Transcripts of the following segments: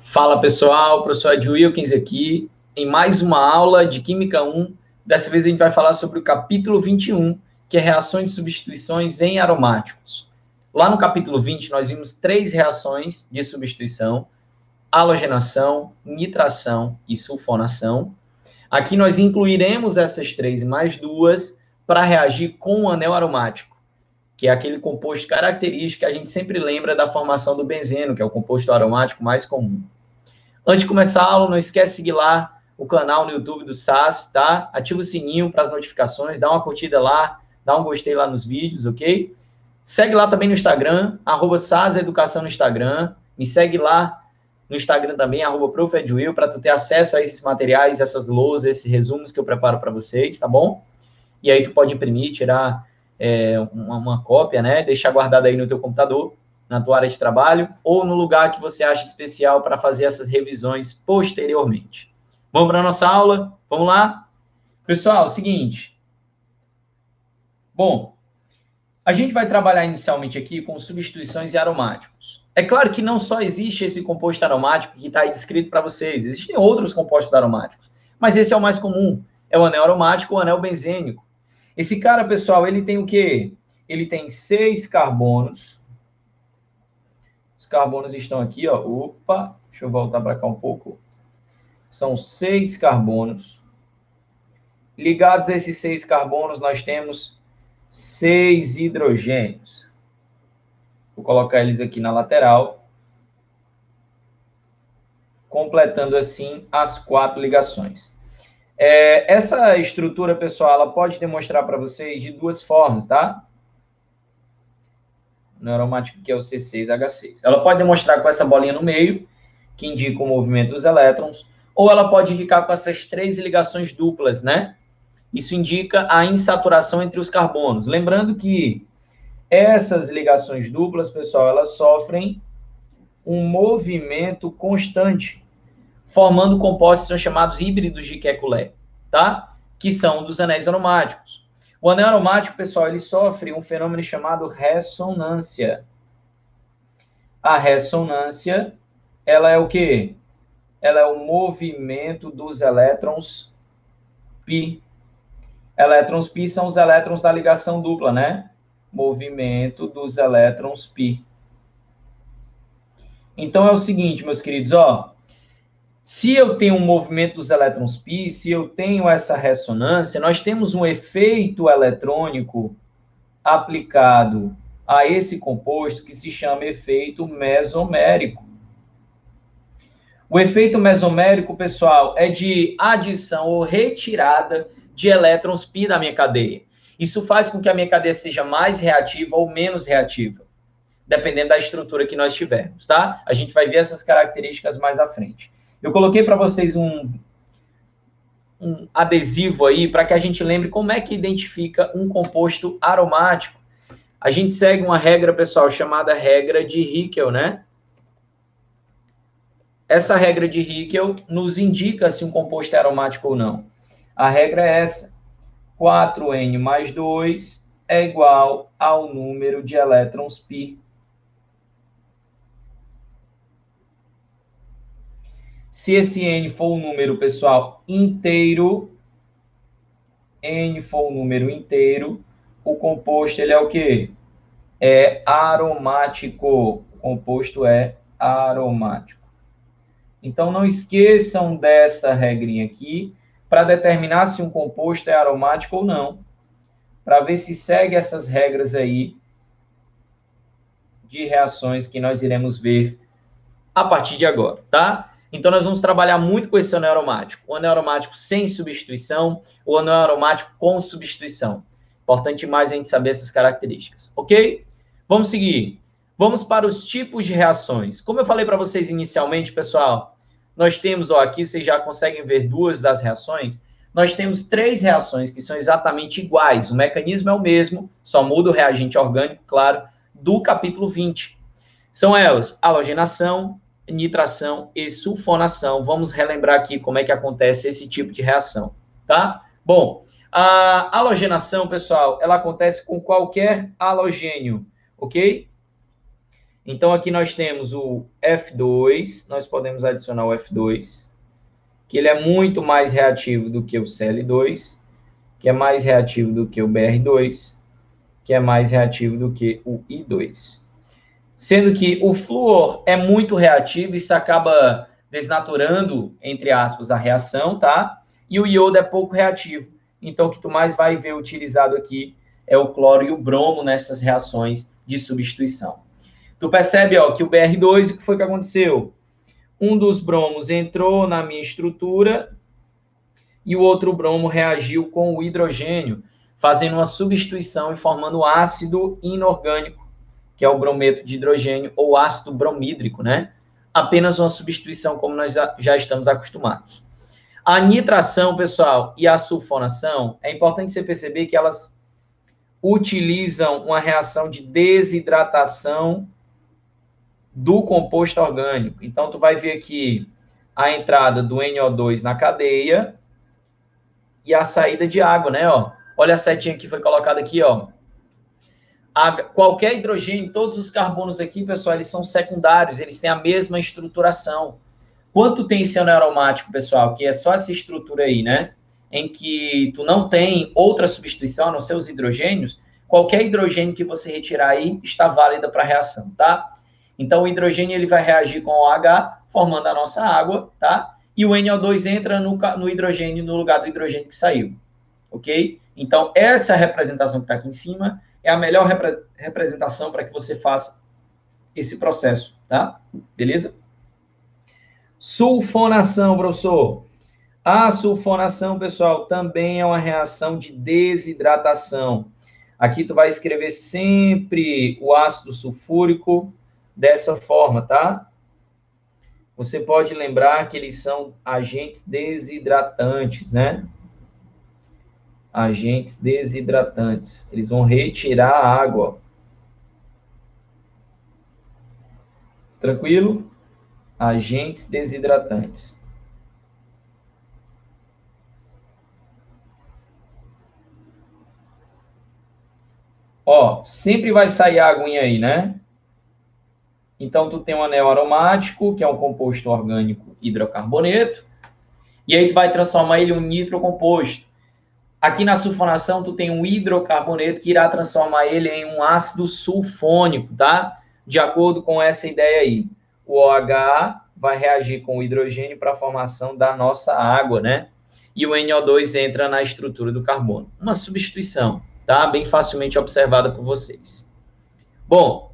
Fala pessoal, professor Ed Wilkins aqui, em mais uma aula de Química 1. Dessa vez a gente vai falar sobre o capítulo 21, que é reações de substituições em aromáticos. Lá no capítulo 20, nós vimos 3 reações de substituição: halogenação, nitração e sulfonação. Aqui nós incluiremos essas 3 mais 2 para reagir com o anel aromático, que é aquele composto característico que a gente sempre lembra da formação do benzeno, que é o composto aromático mais comum. Antes de começar a aula, não esquece de seguir lá o canal no YouTube do SAS, tá? Ativa o sininho para as notificações, dá uma curtida lá, dá um gostei lá nos vídeos, ok? Segue lá também no Instagram, @SAS Educação no Instagram. Me segue lá no Instagram também, @ProfEdWill, para tu ter acesso a esses materiais, essas lousas, esses resumos que eu preparo para vocês, tá bom? E aí tu pode imprimir, tirar uma cópia, né? Deixar guardado aí no teu computador, na tua área de trabalho, ou no lugar que você acha especial para fazer essas revisões posteriormente. Vamos para a nossa aula? Vamos lá? Pessoal, seguinte. Bom, a gente vai trabalhar inicialmente aqui com substituições e aromáticos. É claro que não só existe esse composto aromático que está aí descrito para vocês, existem outros compostos aromáticos, mas esse é o mais comum, é o anel aromático ou anel benzênico. Esse cara, pessoal, ele tem o quê? Ele tem 6 carbonos. Os carbonos estão aqui, ó. Opa, deixa eu voltar para cá um pouco. São 6 carbonos. Ligados a esses 6 carbonos, nós temos 6 hidrogênios. Vou colocar eles aqui na lateral, completando assim as 4 ligações. Essa estrutura, pessoal, ela pode demonstrar para vocês de 2 formas, tá? No aromático, que é o C6H6. Ela pode demonstrar com essa bolinha no meio, que indica o movimento dos elétrons, ou ela pode indicar com essas 3 ligações duplas, né? Isso indica a insaturação entre os carbonos. Lembrando que essas ligações duplas, pessoal, elas sofrem um movimento constante, formando compostos que são chamados híbridos de Kekulé, tá? Que são dos anéis aromáticos. O anel aromático, pessoal, ele sofre um fenômeno chamado ressonância. A ressonância, ela é o quê? Ela é o movimento dos elétrons π. Elétrons π são os elétrons da ligação dupla, né? Movimento dos elétrons π. Então é o seguinte, meus queridos, ó. Se eu tenho um movimento dos elétrons π, se eu tenho essa ressonância, nós temos um efeito eletrônico aplicado a esse composto que se chama efeito mesomérico. O efeito mesomérico, pessoal, é de adição ou retirada de elétrons π da minha cadeia. Isso faz com que a minha cadeia seja mais reativa ou menos reativa, dependendo da estrutura que nós tivermos, tá? A gente vai ver essas características mais à frente. Eu coloquei para vocês um adesivo aí para que a gente lembre como é que identifica um composto aromático. A gente segue uma regra, pessoal, chamada regra de Hickel, né? Essa regra de Hickel nos indica se um composto é aromático ou não. A regra é essa: 4N mais 2 é igual ao número de elétrons π. Se esse N for um número, pessoal, inteiro, N for um número inteiro, o composto, ele é o quê? É aromático. O composto é aromático. Então, não esqueçam dessa regrinha aqui para determinar se um composto é aromático ou não. Para ver se segue essas regras aí de reações que nós iremos ver a partir de agora, tá? Então, nós vamos trabalhar muito com esse anel aromático. O anel aromático sem substituição, o anel aromático com substituição. Importante mais a gente saber essas características, ok? Vamos seguir. Vamos para os tipos de reações. Como eu falei para vocês inicialmente, pessoal, nós temos, ó, aqui vocês já conseguem ver 2 das reações. Nós temos 3 reações que são exatamente iguais. O mecanismo é o mesmo, só muda o reagente orgânico, claro, do capítulo 20. São elas: halogenação, nitração e sulfonação. Vamos relembrar aqui como é que acontece esse tipo de reação, tá? Bom, a halogenação, pessoal, ela acontece com qualquer halogênio, ok? Então, aqui nós temos o F2, nós podemos adicionar o F2, que ele é muito mais reativo do que o Cl2, que é mais reativo do que o Br2, que é mais reativo do que o I2. Sendo que o flúor é muito reativo, isso acaba desnaturando, entre aspas, a reação, tá? E o iodo é pouco reativo. Então, o que tu mais vai ver utilizado aqui é o cloro e o bromo nessas reações de substituição. Tu percebe, ó, que o Br2, o que foi que aconteceu? Um dos bromos entrou na minha estrutura e o outro bromo reagiu com o hidrogênio, fazendo uma substituição e formando ácido inorgânico, que é o brometo de hidrogênio, ou ácido bromídrico, né? Apenas uma substituição, como nós já estamos acostumados. A nitração, pessoal, e a sulfonação, é importante você perceber que elas utilizam uma reação de desidratação do composto orgânico. Então, tu vai ver aqui a entrada do NO2 na cadeia e a saída de água, né? Ó, olha a setinha que foi colocada aqui, ó. Qualquer hidrogênio, todos os carbonos aqui, pessoal, eles são secundários, eles têm a mesma estruturação. Quanto tem esse aromático, pessoal, que é só essa estrutura aí, né? Em que tu não tem outra substituição, a não ser os hidrogênios, qualquer hidrogênio que você retirar aí está válida para a reação, tá? Então, o hidrogênio ele vai reagir com o OH, formando a nossa água, tá? E o NO2 entra no hidrogênio, no lugar do hidrogênio que saiu, ok? Então, essa representação que está aqui em cima é a melhor representação para que você faça esse processo, tá? Beleza? Sulfonação, professor. A sulfonação, pessoal, também é uma reação de desidratação. Aqui tu vai escrever sempre o ácido sulfúrico dessa forma, tá? Você pode lembrar que eles são agentes desidratantes, né? Agentes desidratantes. Eles vão retirar a água. Tranquilo? Agentes desidratantes. Ó, sempre vai sair a aguinha aí, né? Então, tu tem um anel aromático, que é um composto orgânico hidrocarboneto, e aí tu vai transformar ele em um nitrocomposto. Aqui na sulfonação, tu tem um hidrocarboneto que irá transformar ele em um ácido sulfônico, tá? De acordo com essa ideia aí. O OH vai reagir com o hidrogênio para a formação da nossa água, né? E o NO2 entra na estrutura do carbono. Uma substituição, tá? Bem facilmente observada por vocês. Bom,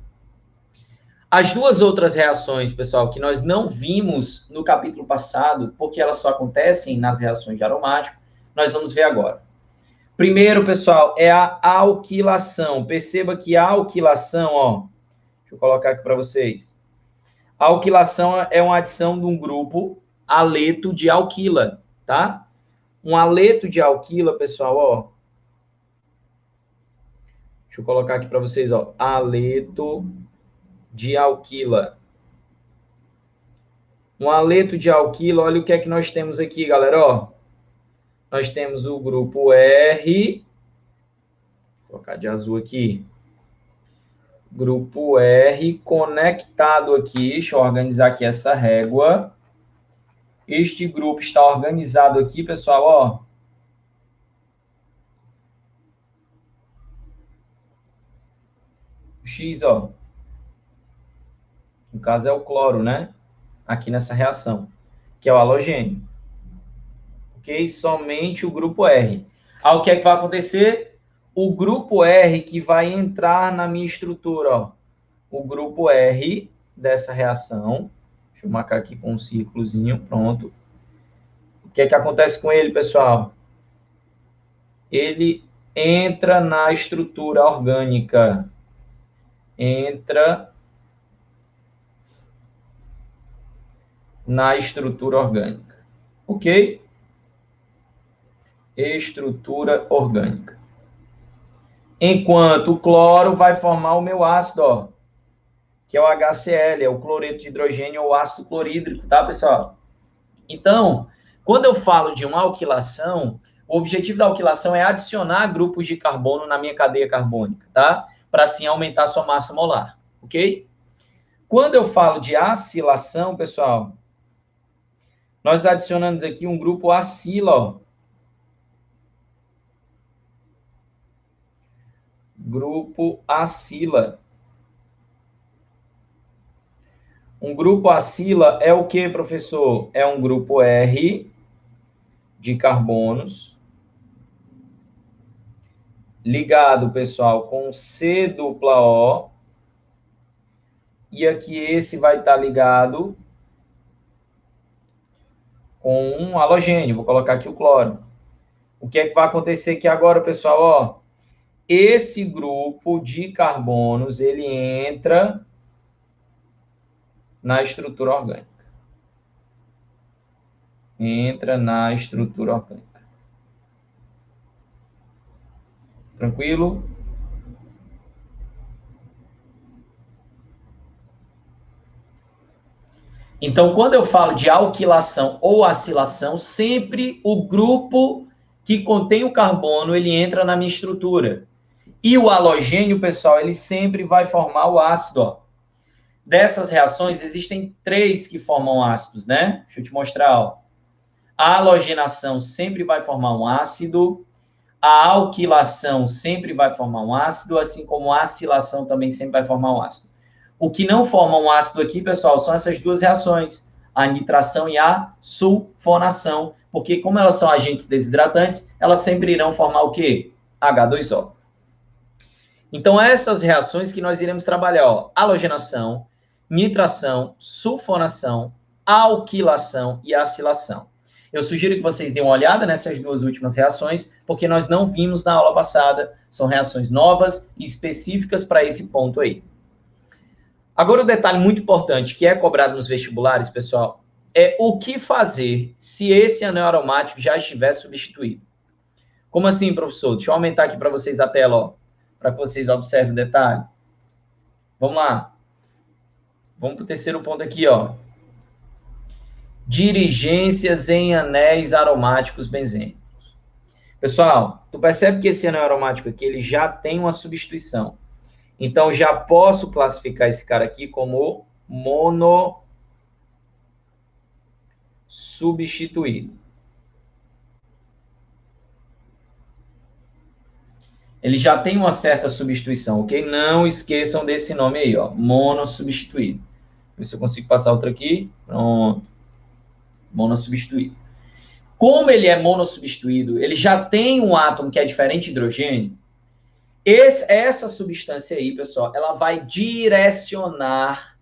as duas outras reações, pessoal, que nós não vimos no capítulo passado, porque elas só acontecem nas reações de aromático, nós vamos ver agora. Primeiro, pessoal, é a alquilação. Perceba que a alquilação, ó, deixa eu colocar aqui para vocês. A alquilação é uma adição de um grupo aleto de alquila, tá? Um aleto de alquila, pessoal, ó. Deixa eu colocar aqui para vocês, ó. Aleto de alquila. Um aleto de alquila, olha o que é que nós temos aqui, galera, ó. Nós temos o grupo R, vou colocar de azul aqui, grupo R conectado aqui, deixa eu organizar aqui essa régua. Este grupo está organizado aqui, pessoal, ó. O X, ó. No caso é o cloro, né? Aqui nessa reação, que é o halogênio. Ok? Somente o grupo R. Aí o que é que vai acontecer? O grupo R que vai entrar na minha estrutura, ó. O grupo R dessa reação, deixa eu marcar aqui com um círculozinho, pronto. O que é que acontece com ele, pessoal? Ele entra na estrutura orgânica. Entra na estrutura orgânica. Ok? Estrutura orgânica. Enquanto o cloro vai formar o meu ácido, ó, que é o HCl, é o cloreto de hidrogênio ou ácido clorídrico, tá, pessoal? Então, quando eu falo de uma alquilação, o objetivo da alquilação é adicionar grupos de carbono na minha cadeia carbônica, tá? Para assim aumentar a sua massa molar, ok? Quando eu falo de acilação, pessoal, nós adicionamos aqui um grupo acila, ó. Grupo acila. Um grupo acila é o que, professor? É um grupo R de carbonos ligado, pessoal, com C dupla O. E aqui esse vai estar ligado com um halogênio. Vou colocar aqui o cloro. O que é que vai acontecer aqui agora, pessoal? Ó, esse grupo de carbonos, ele entra na estrutura orgânica. Entra na estrutura orgânica. Tranquilo? Então, quando eu falo de alquilação ou acilação, sempre o grupo que contém o carbono, ele entra na minha estrutura. E o halogênio, pessoal, ele sempre vai formar o ácido, ó. Dessas reações, existem 3 que formam ácidos, né? Deixa eu te mostrar, ó. A halogenação sempre vai formar um ácido, a alquilação sempre vai formar um ácido, assim como a acilação também sempre vai formar um ácido. O que não forma um ácido aqui, pessoal, são essas 2 reações, a nitração e a sulfonação, porque como elas são agentes desidratantes, elas sempre irão formar o quê? H2O. Então, essas reações que nós iremos trabalhar, ó, halogenação, nitração, sulfonação, alquilação e acilação. Eu sugiro que vocês deem uma olhada nessas 2 últimas reações, porque nós não vimos na aula passada, são reações novas e específicas para esse ponto aí. Agora, o detalhe muito importante que é cobrado nos vestibulares, pessoal, é o que fazer se esse anel aromático já estiver substituído. Como assim, professor? Deixa eu aumentar aqui para vocês a tela, ó, para que vocês observem o detalhe. Vamos lá. Vamos para o terceiro ponto aqui, ó. Dirigências em anéis aromáticos benzênicos. Pessoal, tu percebe que esse anel aromático aqui, ele já tem uma substituição. Então, já posso classificar esse cara aqui como monossubstituído. Ele já tem uma certa substituição, ok? Não esqueçam desse nome aí, ó, monossubstituído. Ver se eu consigo passar outra aqui. Pronto. Monossubstituído. Como ele é monossubstituído, ele já tem um átomo que é diferente de hidrogênio. Essa substância aí, pessoal, ela vai direcionar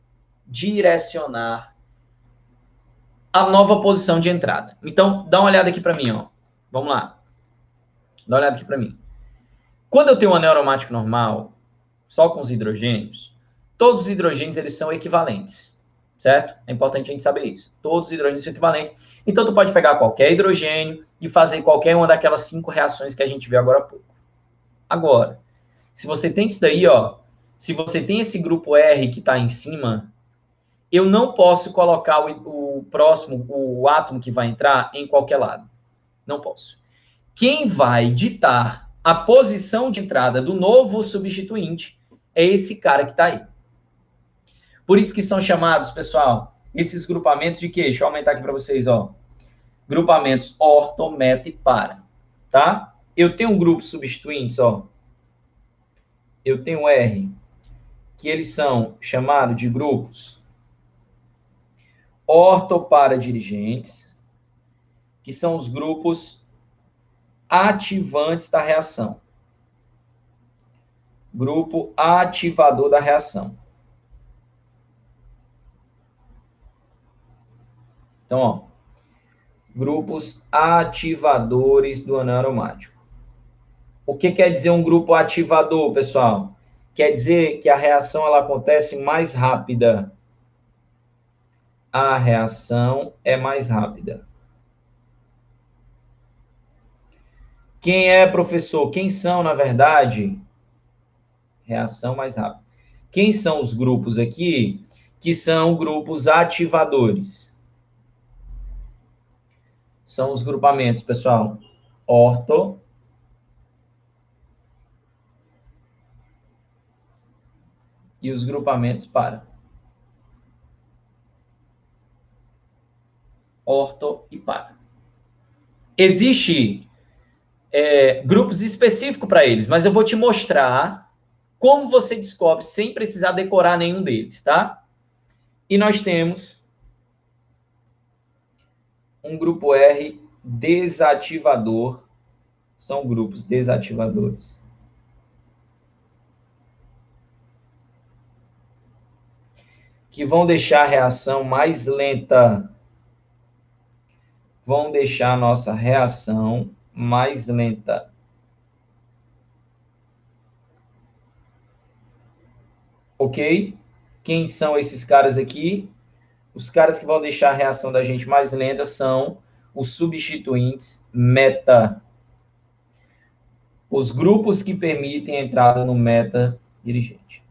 a nova posição de entrada. Então, dá uma olhada aqui para mim, ó. Vamos lá. Dá uma olhada aqui para mim. Quando eu tenho um anel aromático normal, só com os hidrogênios, todos os hidrogênios eles são equivalentes, certo? É importante a gente saber isso. Todos os hidrogênios são equivalentes. Então, tu pode pegar qualquer hidrogênio e fazer qualquer uma daquelas 5 reações que a gente viu agora há pouco. Agora, se você tem isso daí, ó, se você tem esse grupo R que está em cima, eu não posso colocar o próximo, o átomo que vai entrar em qualquer lado. Não posso. Quem vai ditar a posição de entrada do novo substituinte é esse cara que está aí. Por isso que são chamados, pessoal, esses grupamentos de quê? Deixa eu aumentar aqui para vocês, ó. Grupamentos orto, meta e para, tá? Eu tenho um grupo substituintes, ó. Eu tenho R, que eles são chamados de grupos orto-para dirigentes, que são os grupos ativantes da reação. Grupo ativador da reação. Então, ó, grupos ativadores do anel aromático. O que quer dizer um grupo ativador, pessoal? Quer dizer que a reação ela acontece mais rápida. A reação é mais rápida. Quem é, professor? Quem são, na verdade? Reação mais rápida. Quem são os grupos aqui? Que são grupos ativadores. São os grupamentos, pessoal. Orto. E os grupamentos para. orto e para. Existe grupos específicos para eles, mas eu vou te mostrar como você descobre sem precisar decorar nenhum deles, tá? E nós temos um grupo R desativador, são grupos desativadores. Que vão deixar a reação mais lenta. Vão deixar a nossa reação mais lenta. Ok? Quem são esses caras aqui? Os caras que vão deixar a reação da gente mais lenta são os substituintes meta. Os grupos que permitem a entrada no meta dirigente.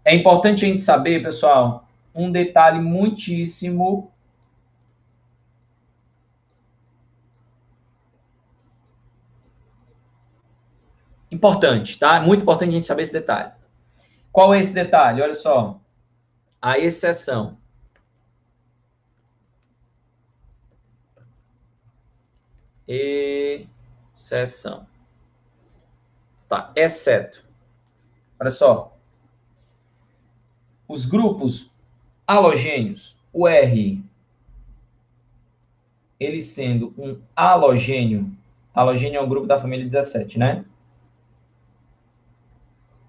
É importante a gente saber, pessoal, um detalhe muitíssimo importante, tá? Muito importante a gente saber esse detalhe. Qual é esse detalhe? Olha só. A exceção. Exceção. Tá, exceto. Olha só. Os grupos halogênios, o R, ele sendo um halogênio, halogênio é um grupo da família 17, né?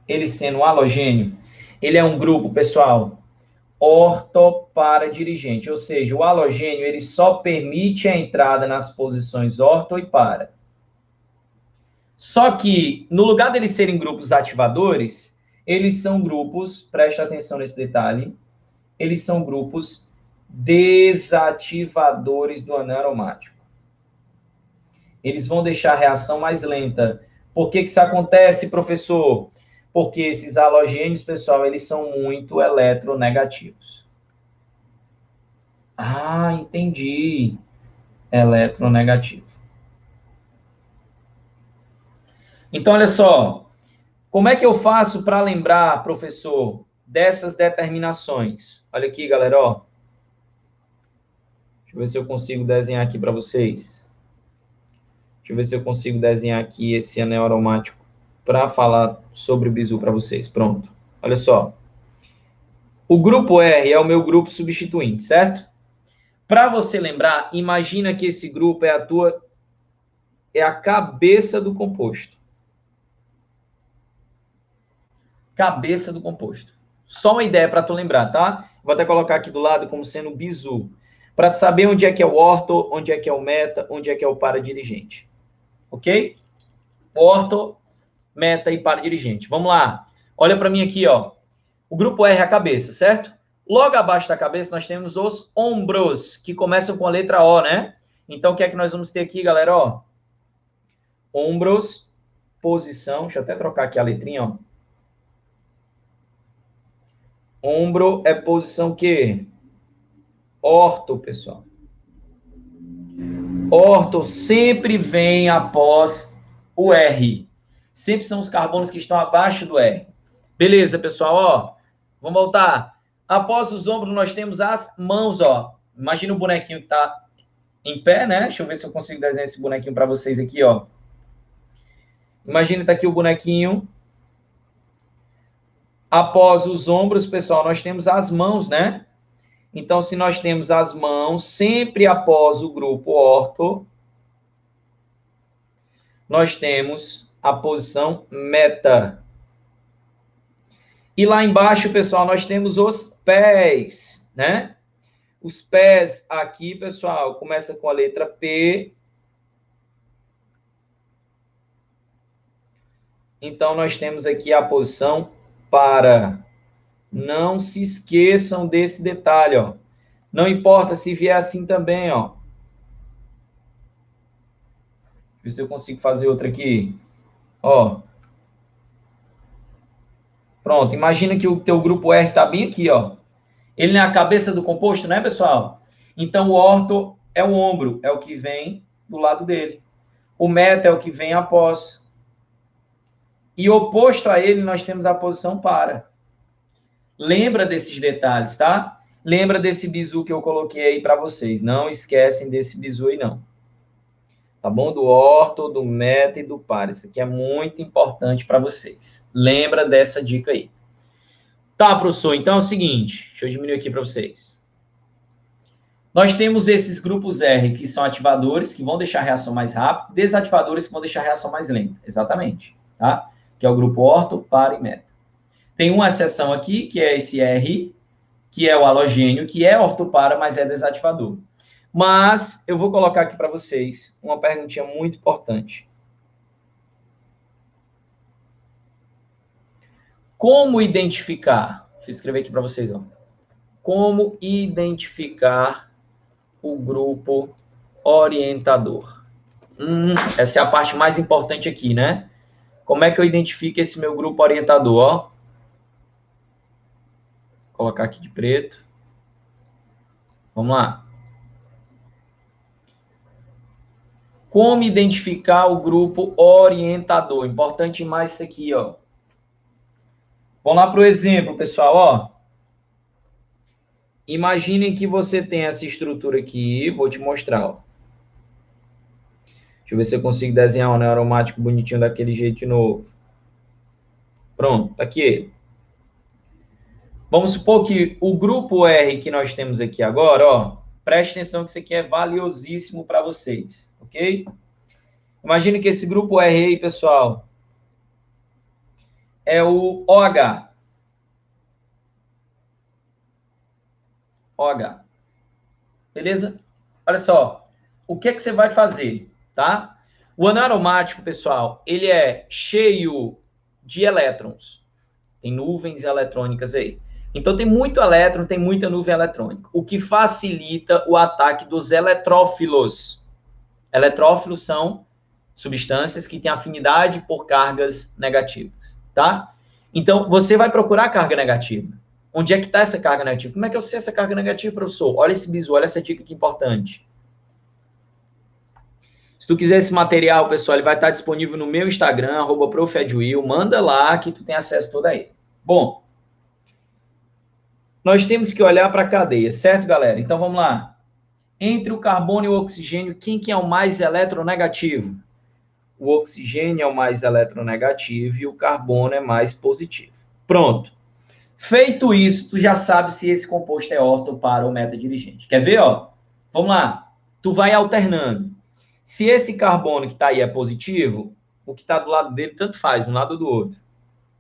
Ele sendo um halogênio, ele é um grupo, pessoal, orto para dirigente, ou seja, o halogênio ele só permite a entrada nas posições orto e para. Só que, no lugar deles serem grupos ativadores, eles são grupos, preste atenção nesse detalhe, eles são grupos desativadores do anel aromático. Eles vão deixar a reação mais lenta. Por que isso acontece, professor? Porque esses halogênios, pessoal, eles são muito eletronegativos. Ah, entendi. Eletronegativo. Então, olha só. Como é que eu faço para lembrar, professor, dessas determinações? Olha aqui, galera, ó. Deixa eu ver se eu consigo desenhar aqui para vocês. Deixa eu ver se eu consigo desenhar aqui esse anel aromático para falar sobre o bisu para vocês. Pronto. Olha só. O grupo R é o meu grupo substituinte, certo? Para você lembrar, imagina que esse grupo é a cabeça do composto. Cabeça do composto. Só uma ideia para tu lembrar, tá? Vou até colocar aqui do lado como sendo o bisu. Para tu saber onde é que é o orto, onde é que é o meta, onde é que é o para-dirigente. Ok? Orto, meta e para-dirigente. Vamos lá. Olha para mim aqui, ó. O grupo R é a cabeça, certo? Logo abaixo da cabeça nós temos os ombros, que começam com a letra O, né? Então, o que é que nós vamos ter aqui, galera? Ó, ombros, posição. Deixa eu até trocar aqui a letrinha, ó. Ombro é posição que? Orto, pessoal. Orto sempre vem após o R. Sempre são os carbonos que estão abaixo do R. Beleza, pessoal, ó. Vamos voltar. Após os ombros, nós temos as mãos, ó. Imagina o bonequinho que está em pé, né? Deixa eu ver se eu consigo desenhar esse bonequinho para vocês aqui, ó. Imagina tá aqui o bonequinho. Após os ombros, pessoal, nós temos as mãos, né? Então, se nós temos as mãos sempre após o grupo orto, nós temos a posição meta. E lá embaixo, pessoal, nós temos os pés, né? Os pés aqui, pessoal, começa com a letra P. Então, nós temos aqui a posição para. Não se esqueçam desse detalhe, ó. Não importa se vier assim também, ó. Deixa eu ver se eu consigo fazer outra aqui. Ó. Pronto, imagina que o teu grupo R está bem aqui, ó. Ele é a cabeça do composto, né, pessoal? Então, o orto é o ombro, é o que vem do lado dele. O meta é o que vem após. E oposto a ele, nós temos a posição para. Lembra desses detalhes, tá? Lembra desse bizu que eu coloquei aí para vocês. Não esquecem desse bizu aí, não. Tá bom? Do orto, do meta e do par. Isso aqui é muito importante para vocês. Lembra dessa dica aí. Tá, professor? Então é o seguinte. Deixa eu diminuir aqui para vocês. Nós temos esses grupos R, que são ativadores, que vão deixar a reação mais rápida. Desativadores, que vão deixar a reação mais lenta. Exatamente. Tá? Que é o grupo orto, par e meta. Tem uma exceção aqui, que é esse R, que é o halogênio, que é ortopara, mas é desativador. Mas eu vou colocar aqui para vocês uma perguntinha muito importante. Como identificar? Deixa eu escrever aqui para vocês, ó. Como identificar o grupo orientador? Essa é a parte mais importante aqui, né? Como é que eu identifico esse meu grupo orientador? Ó? Vou colocar aqui de preto. Vamos lá. Como identificar o grupo orientador? Importante mais isso aqui, ó. Vamos lá para o exemplo, pessoal, ó. Imaginem que você tem essa estrutura aqui, vou te mostrar, ó. Deixa eu ver se eu consigo desenhar um anel aromático bonitinho daquele jeito de novo. Pronto, tá aqui. Vamos supor que o grupo R que nós temos aqui agora, ó, preste atenção que isso aqui é valiosíssimo para vocês, ok? Imagine que esse grupo R aí, pessoal, é o OH. OH. Beleza? Olha só, o que é que você vai fazer, tá? O anel aromático, pessoal, ele é cheio de elétrons. Tem nuvens eletrônicas aí. Então, tem muito elétron, tem muita nuvem eletrônica, o que facilita o ataque dos eletrófilos. Eletrófilos são substâncias que têm afinidade por cargas negativas, tá? Então, você vai procurar carga negativa. Onde é que está essa carga negativa? Como é que eu sei essa carga negativa, professor? Olha esse bizu, olha essa dica que importante. Se tu quiser esse material, pessoal, ele vai estar disponível no meu Instagram, @profedwill. Manda lá que tu tem acesso todo aí. Bom, nós temos que olhar para a cadeia, certo, galera? Então, vamos lá. Entre o carbono e o oxigênio, quem que é o mais eletronegativo? O oxigênio é o mais eletronegativo e o carbono é mais positivo. Pronto. Feito isso, tu já sabe se esse composto é orto, par ou metadirigente. Quer ver, ó? Vamos lá. Tu vai alternando. Se esse carbono que está aí é positivo, o que está do lado dele tanto faz, um lado ou do outro.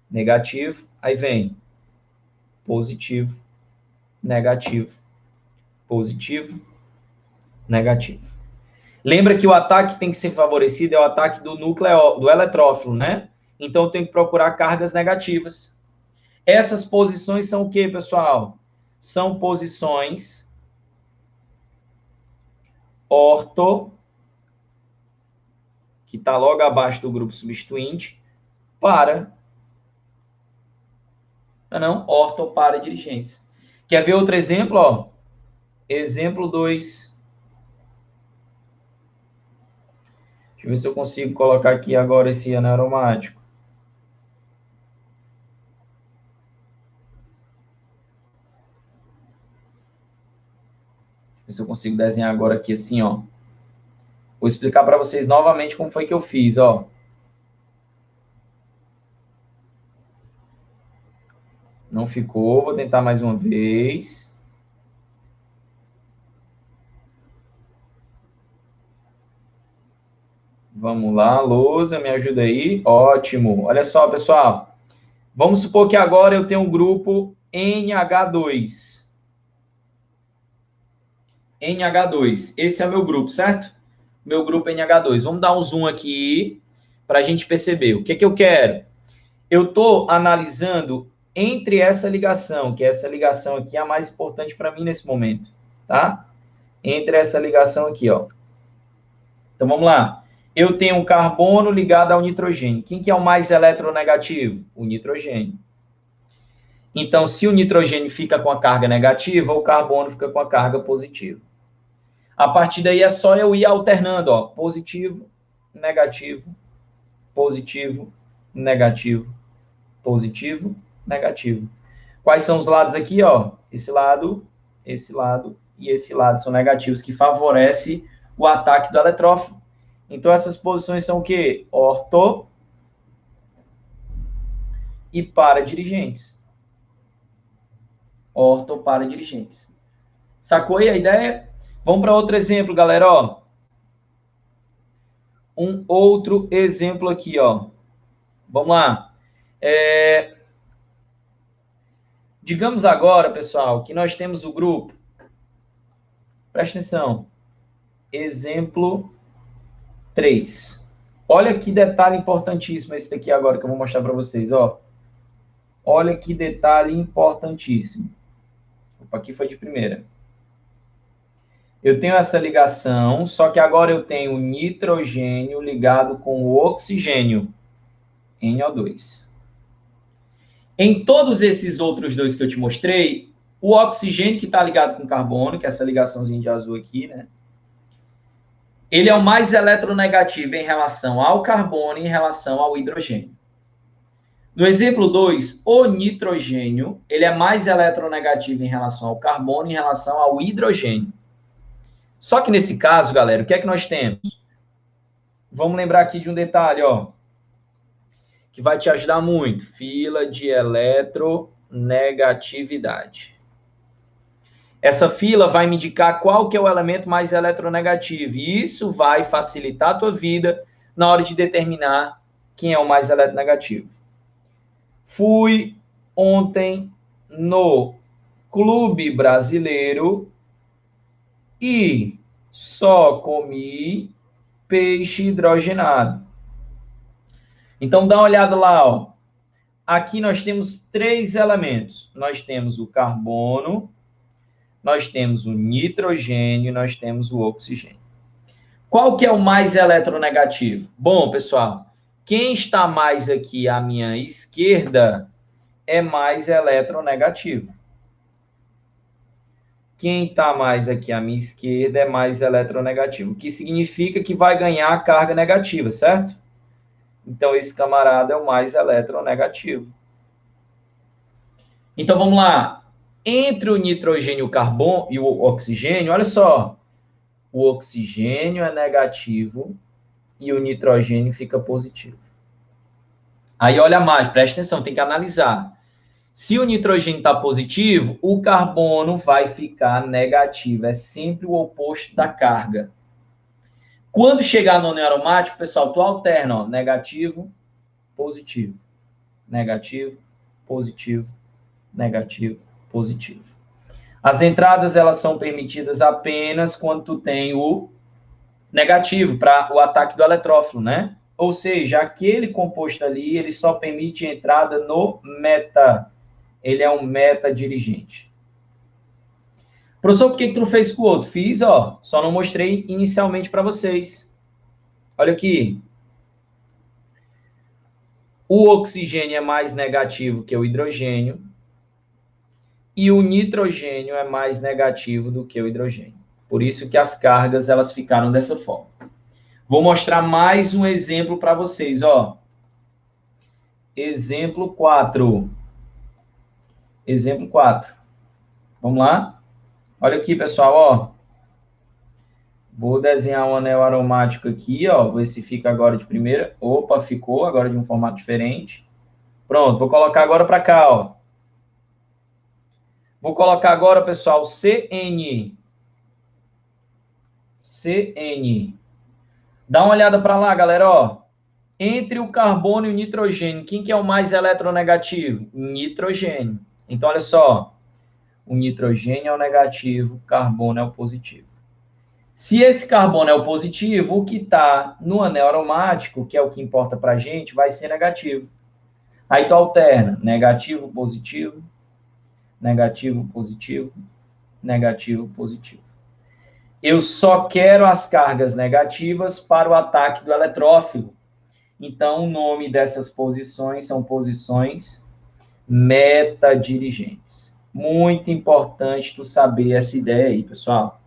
Negativo, aí vem positivo, negativo, positivo, negativo. Lembra que o ataque tem que ser favorecido é o ataque do núcleo, do eletrófilo, né? Então, eu tenho que procurar cargas negativas. Essas posições são o quê, pessoal? São posições orto, que está logo abaixo do grupo substituinte, para, não, orto para dirigentes. Quer ver outro exemplo? Ó? Exemplo 2. Deixa eu ver se eu consigo colocar aqui agora esse anel aromático. Deixa eu ver se eu consigo desenhar agora aqui assim, ó. Vou explicar para vocês novamente como foi que eu fiz, ó. Não ficou, vou tentar mais uma vez. Vamos lá, lousa, me ajuda aí. Ótimo. Olha só, pessoal. Vamos supor que agora eu tenho um grupo NH2. NH2. Esse é o meu grupo, certo? Meu grupo NH2. Vamos dar um zoom aqui para a gente perceber. O que é que eu quero? Eu estou analisando entre essa ligação, que essa ligação aqui é a mais importante para mim nesse momento, tá? Entre essa ligação aqui, ó. Então, vamos lá. Eu tenho um carbono ligado ao nitrogênio. Quem que é o mais eletronegativo? O nitrogênio. Então, se o nitrogênio fica com a carga negativa, o carbono fica com a carga positiva. A partir daí é só eu ir alternando, ó. Positivo, negativo, positivo, negativo, positivo, negativo. Quais são os lados aqui, ó? Esse lado esse lado e esse lado são negativos, que favorece o ataque do eletrófilo. Então, essas posições são o quê? Orto e para-dirigentes. Orto para dirigentes. Sacou aí a ideia? Vamos para outro exemplo, galera, ó. Um outro exemplo aqui, ó. Vamos lá. Digamos agora, pessoal, que nós temos o grupo. Presta atenção. Exemplo 3. Olha que detalhe importantíssimo esse daqui agora que eu vou mostrar para vocês, ó. Olha que detalhe importantíssimo. Opa, aqui foi de primeira. Eu tenho essa ligação, só que agora eu tenho o nitrogênio ligado com o oxigênio, NO2. Em todos esses outros dois que eu te mostrei, o oxigênio que está ligado com o carbono, que é essa ligaçãozinha de azul aqui, né? Ele é o mais eletronegativo em relação ao carbono e em relação ao hidrogênio. No exemplo 2, o nitrogênio, ele é mais eletronegativo em relação ao carbono e em relação ao hidrogênio. Só que nesse caso, galera, o que é que nós temos? Vamos lembrar aqui de um detalhe, ó, que vai te ajudar muito. Fila de eletronegatividade. Essa fila vai me indicar qual que é o elemento mais eletronegativo. E isso vai facilitar a tua vida na hora de determinar quem é o mais eletronegativo. Fui ontem no Clube Brasileiro e só comi peixe hidrogenado. Então, dá uma olhada lá, ó. Aqui nós temos 3 elementos. Nós temos o carbono, nós temos o nitrogênio, nós temos o oxigênio. Qual que é o mais eletronegativo? Bom, pessoal, quem está mais aqui à minha esquerda é mais eletronegativo. Quem está mais aqui à minha esquerda é mais eletronegativo, o que significa que vai ganhar carga negativa, certo? Então, esse camarada é o mais eletronegativo. Então, vamos lá. Entre o nitrogênio, o carbono e o oxigênio, olha só. O oxigênio é negativo e o nitrogênio fica positivo. Aí, olha mais, presta atenção, tem que analisar. Se o nitrogênio está positivo, o carbono vai ficar negativo. É sempre o oposto da carga. Quando chegar no aromático, pessoal, tu alterna, ó, negativo, positivo. Negativo, positivo, negativo, positivo. As entradas, elas são permitidas apenas quando tu tem o negativo, para o ataque do eletrófilo, né? Ou seja, aquele composto ali, ele só permite entrada no meta. Ele é um meta-dirigente. Professor, por que tu não fez com o outro? Fiz, ó, só não mostrei inicialmente para vocês. Olha aqui. O oxigênio é mais negativo que o hidrogênio e o nitrogênio é mais negativo do que o hidrogênio. Por isso que as cargas, elas ficaram dessa forma. Vou mostrar mais um exemplo para vocês, ó. Exemplo 4. Exemplo 4. Vamos lá? Olha aqui, pessoal, ó. Vou desenhar um anel aromático aqui, ó. Ver se fica agora de primeira. Opa, ficou agora de um formato diferente. Pronto, vou colocar agora para cá, ó. Vou colocar agora, pessoal, CN. CN. Dá uma olhada para lá, galera, ó. Entre o carbono e o nitrogênio, quem que é o mais eletronegativo? Nitrogênio. Então, olha só. O nitrogênio é o negativo, o carbono é o positivo. Se esse carbono é o positivo, o que está no anel aromático, que é o que importa para a gente, vai ser negativo. Aí tu alterna negativo, positivo, negativo, positivo, negativo, positivo. Eu só quero as cargas negativas para o ataque do eletrófilo. Então, o nome dessas posições são posições metadirigentes. Muito importante tu saber essa ideia aí, pessoal.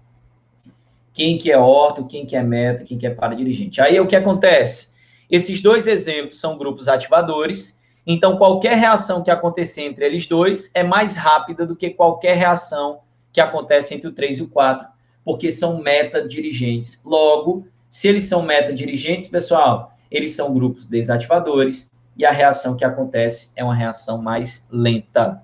Quem que é orto, quem que é meta, quem que é paradirigente. Aí, o que acontece? Esses dois exemplos são grupos ativadores, então qualquer reação que acontecer entre eles dois é mais rápida do que qualquer reação que acontece entre o 3 e o 4, porque são meta-dirigentes. Logo, se eles são meta-dirigentes, pessoal, eles são grupos desativadores e a reação que acontece é uma reação mais lenta.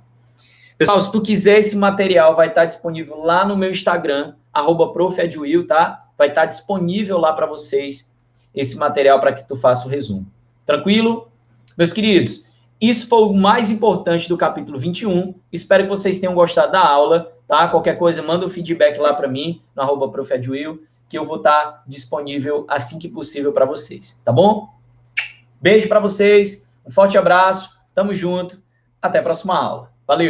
Pessoal, se tu quiser esse material, vai estar disponível lá no meu Instagram, @prof.edwil, tá? Vai estar disponível lá para vocês esse material para que tu faça o resumo. Tranquilo? Meus queridos, isso foi o mais importante do capítulo 21. Espero que vocês tenham gostado da aula, tá? Qualquer coisa, manda um feedback lá para mim, no @prof.edwil, que eu vou estar disponível assim que possível para vocês, tá bom? Beijo para vocês, um forte abraço, tamo junto, até a próxima aula. Valeu!